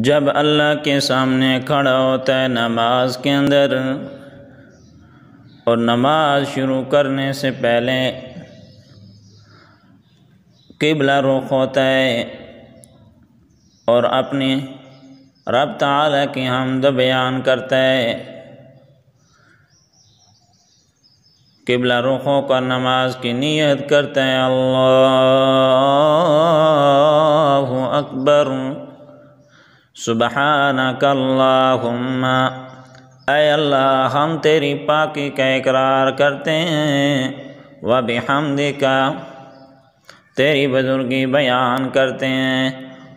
جب اللہ کے سامنے کھڑا ہوتا ہے نماز کے اندر اور نماز شروع کرنے سے پہلے قبلہ رخ ہوتا ہے اور اپنی رب تعالیٰ کی حمد بیان کرتا ہے، قبلہ رخ ہو کر نماز کی نیت کرتا ہے، اللہ اکبر سبحانک اللہم، اے اللہ ہم تیری پاکی کا اقرار کرتے ہیں، وبحمدک تیری بزرگی بیان کرتے ہیں،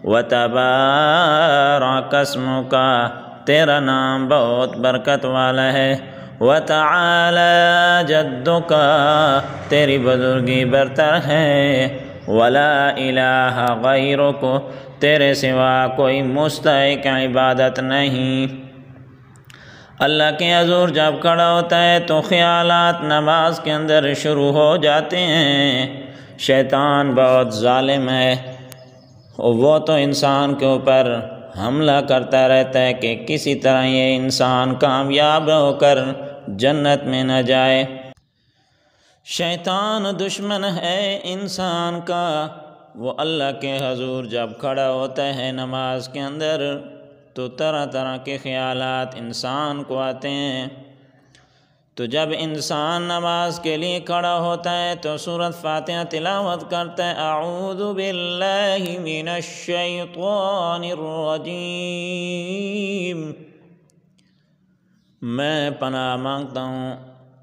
وتبارک اسمک تیرا نام بہت برکت والا ہے، وتعالی جدک تیری بزرگی برتر ہے، ولا الہ غیرک تیرے سوا کوئی مستحق عبادت نہیں۔ اللہ کے حضور جب کھڑا ہوتا ہے تو خیالات نماز کے اندر شروع ہو جاتے ہیں۔ شیطان بہت ظالم ہے، وہ تو انسان کے اوپر حملہ کرتا رہتا ہے کہ کسی طرح یہ انسان کامیاب ہو کر جنت میں نہ جائے۔ شیطان دشمن ہے انسان کا، وہ اللہ کے حضور جب کھڑا ہوتا ہے نماز کے اندر تو طرح طرح کے خیالات انسان کو آتے ہیں۔ تو جب انسان نماز کے لیے کھڑا ہوتا ہے تو سورۃ فاتحہ تلاوت کرتا ہے، اعوذ باللہ من الشیطان الرجیم، میں پناہ مانگتا ہوں،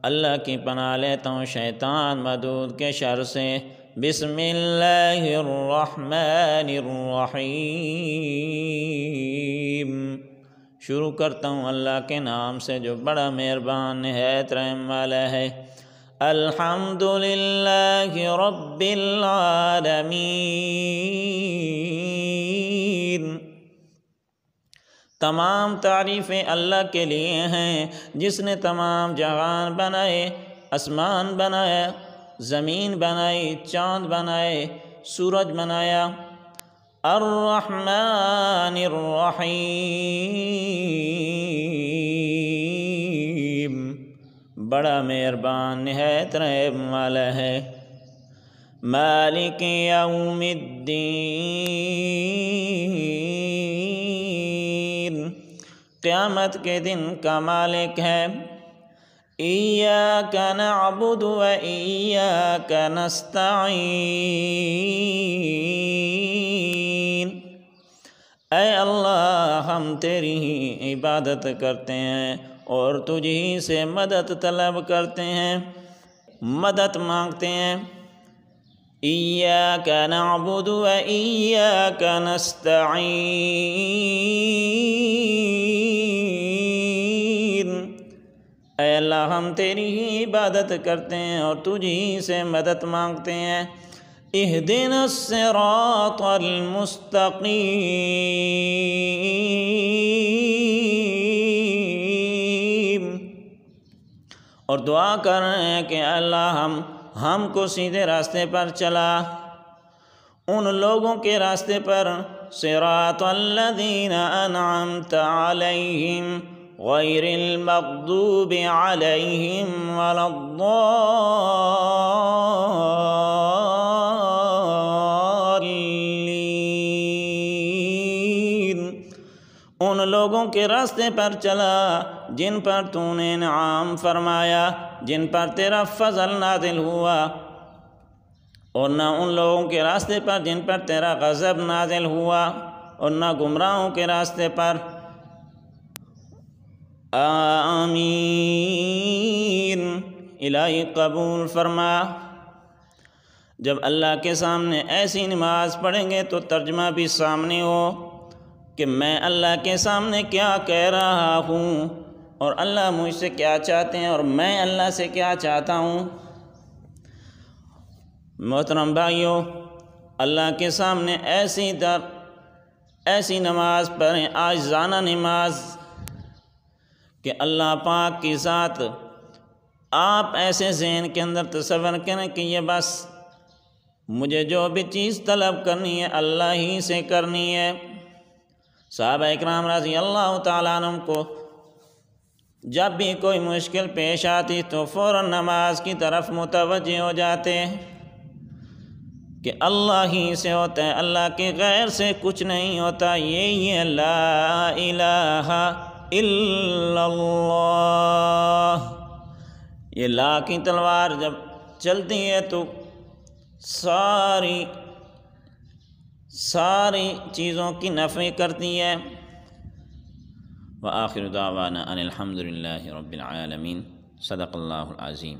اللہ کی پناہ لیتا ہوں شیطان مردود کے شر سے، بسم اللہ الرحمن الرحیم، شروع کرتا ہوں اللہ کے نام سے جو بڑا مہربان نہایت رحم والا ہے۔ الحمد للہ رب العالمین، تمام تعریفیں اللہ کے لیے ہیں جس نے تمام جہان بنائے، آسمان بنایا، زمین بنائی، چاند بنائے، سورج بنایا۔ الرحمن الرحیم، بڑا مہربان نہایت رحم والا ہے۔ مالک یوم الدین، قیامت کے دن کا مالک ہے۔ ایاک نعبد و ایاک نستعین، اے اللہ ہم تیری ہی عبادت کرتے ہیں اور تجھ ہی سے مدد طلب کرتے ہیں، مدد مانگتے ہیں۔ ایاک نعبد و ایاک نستعین، اے اللہ ہم تیری ہی عبادت کرتے ہیں اور تجھ ہی سے مدد مانگتے ہیں۔ اہدنا الصراط المستقیم، اور دعا کر رہے ہیں کہ اللہ ہم کو سیدھے راستے پر چلا، ان لوگوں کے راستے پر، صراط الذین انعمت علیہم غیر المغضوب علیہم ولا الضالین، ان لوگوں کے راستے پر چلا جن پر تو نے انعام فرمایا، جن پر تیرا فضل نازل ہوا، اور نہ ان لوگوں کے راستے پر جن پر تیرا غضب نازل ہوا، اور نہ گمراہوں کے راستے پر۔ آمین، الہی قبول فرما۔ جب اللہ کے سامنے ایسی نماز پڑھیں گے تو ترجمہ بھی سامنے ہو کہ میں اللہ کے سامنے کیا کہہ رہا ہوں اور اللہ مجھ سے کیا چاہتے ہیں اور میں اللہ سے کیا چاہتا ہوں۔ محترم بھائیوں، اللہ کے سامنے ایسی نماز پڑھیں، عاجزانہ نماز، کہ اللہ پاک کی ذات آپ ایسے ذہن کے اندر تصور کریں کہ یہ بس مجھے جو بھی چیز طلب کرنی ہے اللہ ہی سے کرنی ہے، صحابہ اکرام رضی اللہ تعالیٰ عنہ کو جب بھی کوئی مشکل پیش آتی تو فوراً نماز کی طرف متوجہ ہو جاتے کہ اللہ ہی سے ہوتا ہے، اللہ کے غیر سے کچھ نہیں ہوتا، یہی ہے لا الہ الا اللہ۔ یہ لا کی تلوار جب چلتی ہے تو ساری چیزوں کی نفی کرتی ہے۔ وآخر دعوانا ان الحمد للہ رب العالمین۔ صدق اللہ العظیم۔